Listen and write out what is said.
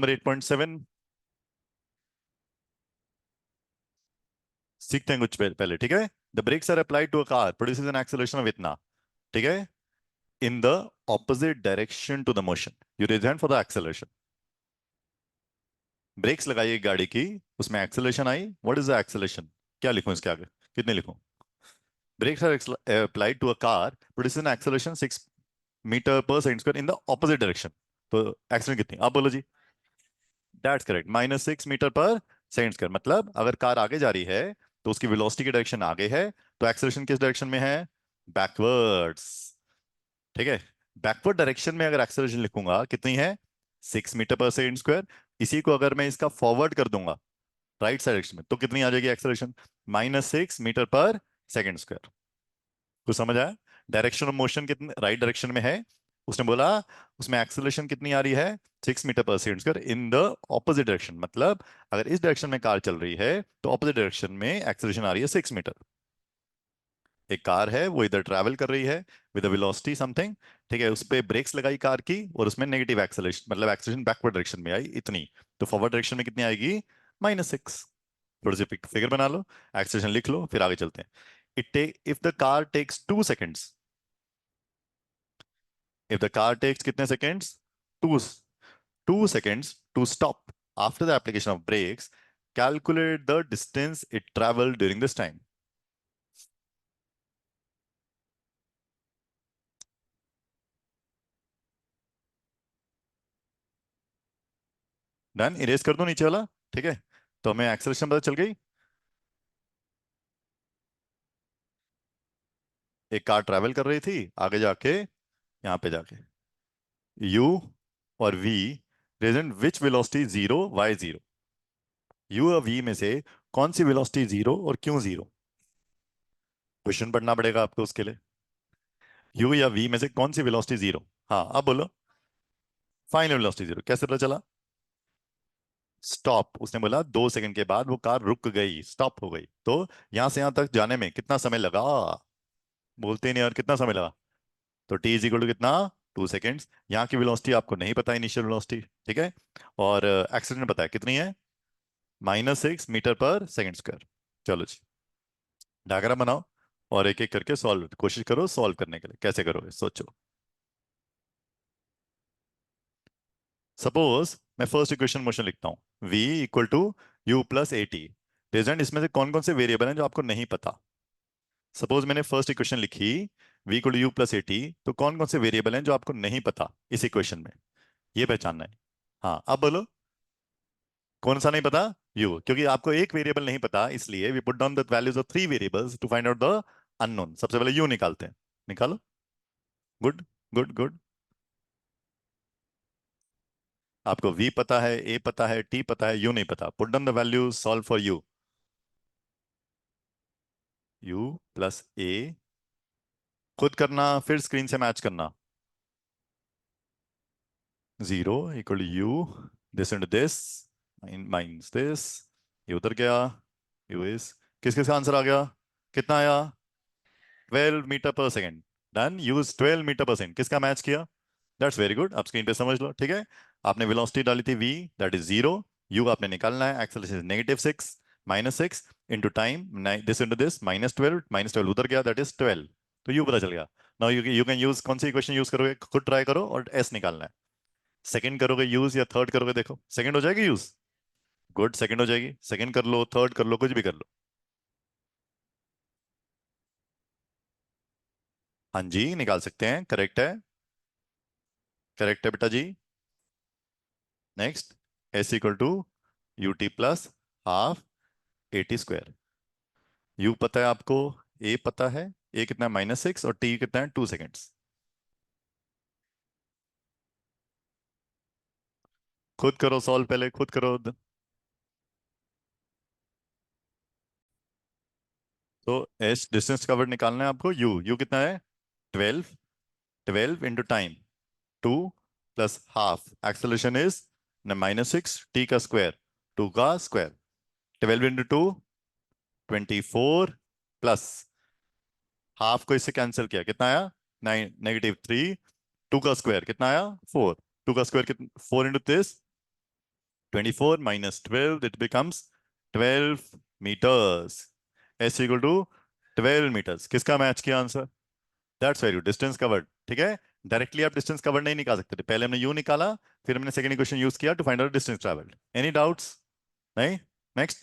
Number 8.7 सीखते हैं कुछ पहले, ठीक है। The brakes are applied to a car produces an acceleration of इतना, ठीक है, in the opposite direction to the motion. You raise hand for the acceleration. Brakes लगाई एक गाड़ी की, उसमें एक्सेलरेशन आई, व्हाट इज द एक्सेलरेशन? क्या लिखूं इसके आगे, कितने लिखूं? Brakes are applied to a car produces an acceleration 6 metre per second square in the opposite direction. तो एक्सेलरेशन कितनी, आप बोलो जी। That's correct, -6 metre per second square. मतलब अगर कार आगे जा रही है तो उसकी वेलोसिटी की डायरेक्शन आगे है, तो एक्सेलरेशन किस डायरेक्शन में है? बैकवर्ड्स, ठीक है। बैकवर्ड डायरेक्शन में अगर एक्सेलरेशन लिखूंगा कितनी है? 6 मीटर पर सेकंड स्क्वायर। इसी को अगर मैं इसका फॉरवर्ड कर दूंगा राइट साइड डायरेक्शन में, तो कितनी आ जाएगी acceleration? -6 metre per second square. कुछ समझ आया? डायरेक्शन ऑफ मोशन कितने राइट डायरेक्शन में है, उसने बोला उसमें एक्सेलरेशन कितनी आ रही है? 6 metre per second square in the opposite direction. मतलब अगर इस डायरेक्शन में कार चल रही है तो ऑपोजिट डायरेक्शन में एक्सेलरेशन आ रही है 6 मीटर। एक कार है, वो इधर ट्रैवल कर रही है विद वेलोसिटी समथिंग, ठीक है, उस पे ब्रेक्स लगाई कार की और उसमें नेगेटिव एक्सेलरेशन, मतलब एक्सेलरेशन बैकवर्ड डायरेक्शन में आई इतनी, तो फॉरवर्ड डायरेक्शन में कितनी आएगी? -6। थोड़ी सी फिगर बना लो, एक्सेलरेशन लिख लो, फिर आगे चलते हैं। It take if the car takes 2 seconds, if the car takes कितने seconds? To 2 seconds to stop after the application of brakes, calculate the distance it traveled during this time. Done, erase कर दो नीचे वाला, ठीक है। तो हमें acceleration पता चल गई। एक कार ट्रैवल कर रही थी आगे जाके, यहां पे जाके u और v प्रेजेंट विच वेलोसिटी 0 y 0। u और v में से कौन सी वेलोसिटी 0 और क्यों 0? क्वेश्चन पढ़ना पड़ेगा आपको उसके लिए। u या v में से कौन सी वेलोसिटी 0? हाँ अब बोलो। फाइनल वेलोसिटी 0 कैसे पता चला? स्टॉप, उसने बोला 2 सेकंड के बाद वो कार रुक गई, स्टॉप हो गई। तो यहां से यहां तक जाने में कितना समय लगा? बोलते ही नहीं यार, कितना समय लगा? तो टी इज इक्वल टू कितना? 2 सेकेंड्स। यहाँ की वेलोसिटी आपको नहीं पता, इनिशियल वेलोसिटी, ठीक है। और एक्सीडेंट पता है कितनी है? -6 मीटर पर सेकंड स्क्वायर। चलो जी, डायग्राम बनाओ और एक एक करके सॉल्व कोशिश करो, सॉल्व करने के लिए कैसे करोगे सोचो। सपोज मैं फर्स्ट इक्वेशन मोशन लिखता हूँ, v equal to u plus a t. Result इसमें से कौन कौन से वेरिएबल हैं जो आपको नहीं पता? सपोज मैंने फर्स्ट इक्वेशन लिखी v equal to u plus a t, तो कौन कौन से वेरिएबल हैं जो आपको नहीं पता इस इक्वेशन में, ये पहचानना है। हाँ अब बोलो, कौन सा नहीं पता? यू, क्योंकि आपको एक वेरिएबल नहीं पता, इसलिए we put down the values of 3 variables to find out the unknown. सबसे पहले यू निकालते हैं, निकालो। Good, good, good. आपको v पता है, a पता है, t पता है, u नहीं पता। Put down the values, solve for u। u plus a, खुद करना फिर स्क्रीन से मैच करना। 0 = u, this into this, minus this, ये उधर गया, u इज, किस किस का आंसर आ गया? कितना आया? 12 मीटर पर सेकेंड। डन, यूज 12 मीटर पर सेकेंड। किसका मैच किया? दैट्स वेरी गुड, आप स्क्रीन पे समझ लो, ठीक है। आपने वेलोसिटी डाली थी v, दैट इज 0। u आपने निकालना है, acceleration -6, -6 into time, this into this, -12, -12 उधर गया, दैट इज 12। तो u पता चल गया। नाउ यू कैन यूज, कौन सी इक्वेशन यूज करोगे खुद ट्राई करो, और s निकालना है। सेकंड करोगे यूज या थर्ड करोगे? देखो सेकंड हो जाएगी यूज। गुड, सेकंड हो जाएगी। सेकंड कर लो, थर्ड कर लो, कुछ भी कर लो। हाँ जी निकाल सकते हैं, करेक्ट है, करेक्ट है बेटा जी। Next, s equal to u t plus half a t square. U पता है आपको, ए पता है, ए कितना है? -6, और टी कितना है? 2 सेकेंड्स। खुद करो सॉल्व, पहले खुद करो। तो एस डिस्टेंस कवर्ड निकालना है आपको। यू कितना है? 12, 12 into time 2 plus half, acceleration is -6, T का स्क्वायर, 2 का स्क्वायर, 12 इंटू 2 24, प्लस हाफ को इससे कैंसिल किया, कितना आया? 9, -3, 2 का स्क्वायर कितना आया? 4, 2 का स्क्वायर कितना? 4 into this, 24 minus 12, it becomes 12 meters. S equal to 12 meters. किसका मैच किया answer? That's very good, distance covered. ठीक है, डायरेक्टली आप डिस्टेंस कवर्ड नहीं निकाल सकते थे, पहले हमने यू निकाला, फिर हमने सेकंड इक्वेशन यूज किया to find out distance travelled. Any doubts? नहीं? नेक्स्ट।